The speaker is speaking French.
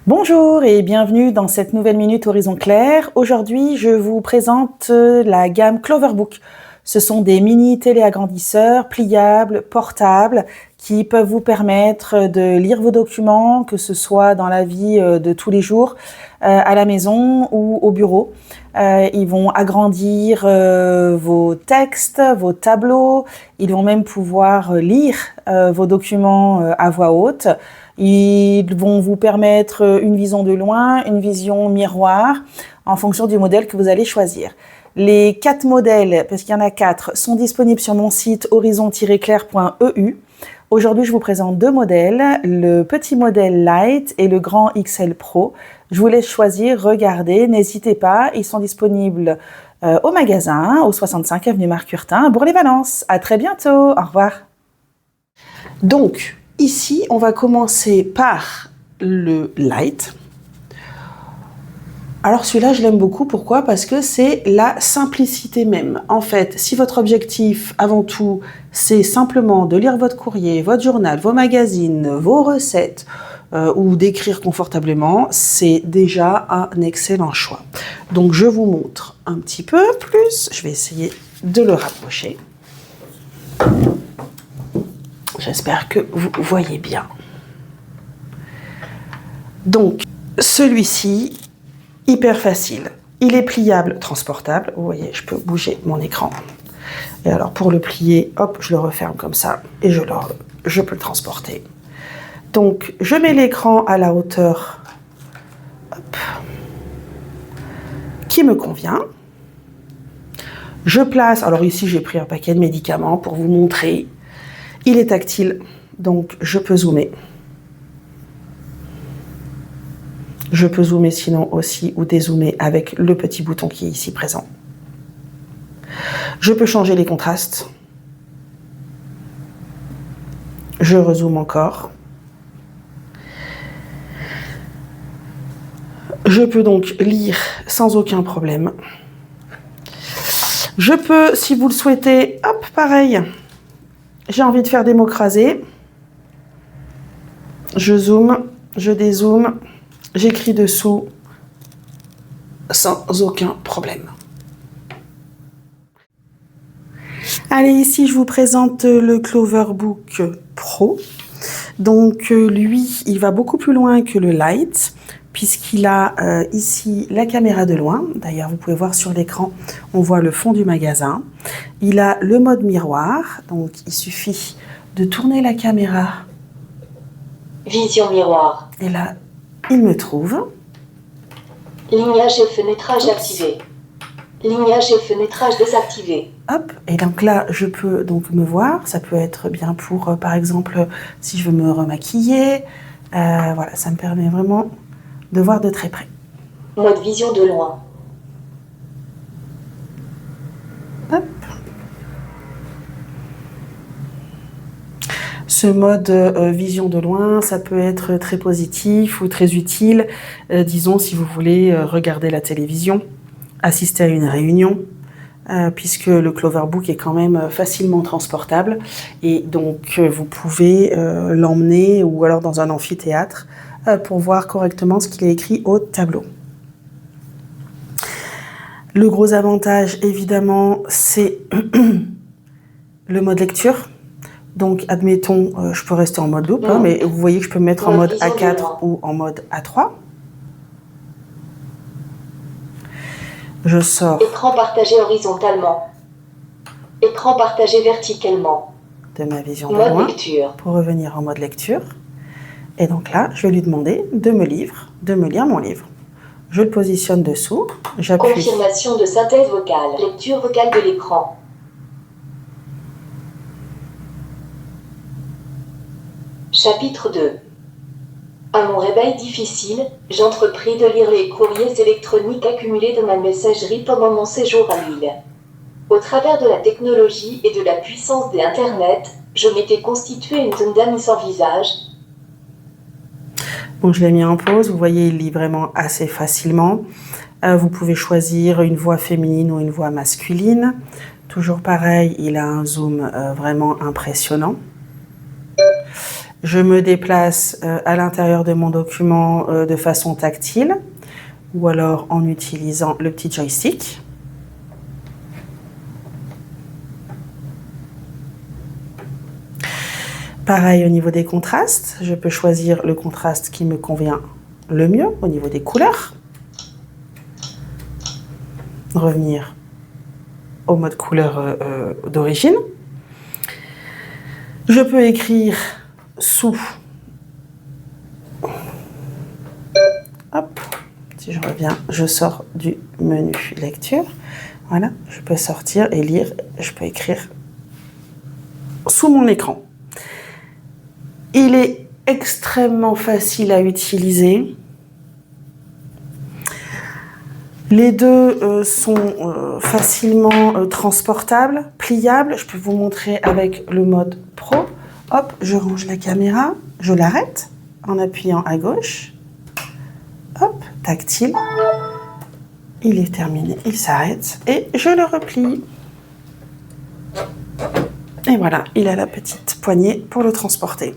Bonjour et bienvenue dans cette nouvelle Minute Horizon Clair. Aujourd'hui, je vous présente la gamme Cloverbook. Ce sont des mini téléagrandisseurs pliables, portables, qui peuvent vous permettre de lire vos documents, que ce soit dans la vie de tous les jours, à la maison ou au bureau. Ils vont agrandir vos textes, vos tableaux. Ils vont même pouvoir lire vos documents à voix haute. Ils vont vous permettre une vision de loin, une vision miroir, en fonction du modèle que vous allez choisir. Les 4 modèles, parce qu'il y en a 4, sont disponibles sur mon site horizon-clair.eu. Aujourd'hui, je vous présente 2 modèles, le petit modèle Light et le grand XL Pro. Je vous laisse choisir, regardez, n'hésitez pas, ils sont disponibles au magasin, au 65 avenue Marc Urtin, à Bourg-les-Valences. À très bientôt, au revoir. Donc, ici, on va commencer par le Light. Alors celui-là, je l'aime beaucoup. Pourquoi? Parce que c'est la simplicité même. En fait, si votre objectif, avant tout, c'est simplement de lire votre courrier, votre journal, vos magazines, vos recettes, ou d'écrire confortablement, c'est déjà un excellent choix. Donc je vous montre un petit peu plus. Je vais essayer de le rapprocher. J'espère que vous voyez bien. Donc, celui-ci, hyper facile. Il est pliable, transportable. Vous voyez, je peux bouger mon écran. Et alors, pour le plier, hop, je le referme comme ça et je peux le transporter. Donc, je mets l'écran à la hauteur qui me convient. Je place, alors ici, j'ai pris un paquet de médicaments pour vous montrer. Il est tactile, donc je peux zoomer. Je peux zoomer sinon aussi ou dézoomer avec le petit bouton qui est ici présent. Je peux changer les contrastes. Je rezoome encore. Je peux donc lire sans aucun problème. Je peux, si vous le souhaitez, hop, pareil. J'ai envie de faire des mots crasés. Je zoome, je dézoome, j'écris dessous sans aucun problème. Allez, ici, je vous présente le Cloverbook Pro. Donc, lui, il va beaucoup plus loin que le Light, puisqu'il a ici la caméra de loin. D'ailleurs, vous pouvez voir sur l'écran, on voit le fond du magasin. Il a le mode miroir, donc il suffit de tourner la caméra. Vision miroir. Et là, il me trouve. Lignage et fenêtrage activé. Lignage et fenêtrage désactivé. Hop, et donc là, je peux donc me voir. Ça peut être bien pour, par exemple, si je veux me remaquiller. Voilà, ça me permet vraiment de voir de très près. Mode vision de loin. Hop. Ce mode vision de loin, ça peut être très positif ou très utile, disons si vous voulez regarder la télévision, assister à une réunion, puisque le Cloverbook est quand même facilement transportable et donc vous pouvez l'emmener ou alors dans un amphithéâtre pour voir correctement ce qu'il est écrit au tableau. Le gros avantage, évidemment, c'est le mode lecture. Donc, admettons, je peux rester en mode loupe, hein, mais vous voyez que je peux me mettre en mode A4 ou en mode A3. Je sors. Écran partagé horizontalement. Écran partagé verticalement. De ma vision de Mode loin lecture. pour revenir en mode lecture. Et donc là, je vais lui demander de me lire mon livre. Je le positionne dessous, j'appuie. Confirmation de synthèse vocale. Lecture vocale de l'écran. Chapitre 2. À mon réveil difficile, j'entrepris de lire les courriers électroniques accumulés de ma messagerie pendant mon séjour à Lille. Au travers de la technologie et de la puissance des Internet, je m'étais constitué une zone d'amis sans visage. Bon, je l'ai mis en pause, vous voyez, il lit vraiment assez facilement. Vous pouvez choisir une voix féminine ou une voix masculine. Toujours pareil, il a un zoom vraiment impressionnant. Je me déplace à l'intérieur de mon document de façon tactile ou alors en utilisant le petit joystick. Pareil au niveau des contrastes, je peux choisir le contraste qui me convient le mieux au niveau des couleurs. Revenir au mode couleur d'origine. Je peux écrire sous. Hop, si je reviens, je sors du menu lecture. Voilà, je peux sortir et lire, je peux écrire sous mon écran. Il est extrêmement facile à utiliser. Les deux sont facilement transportables, pliables. Je peux vous montrer avec le mode Pro. Hop, je range la caméra, je l'arrête en appuyant à gauche. Hop, tactile. Il est terminé, il s'arrête et je le replie. Et voilà, il a la petite poignée pour le transporter.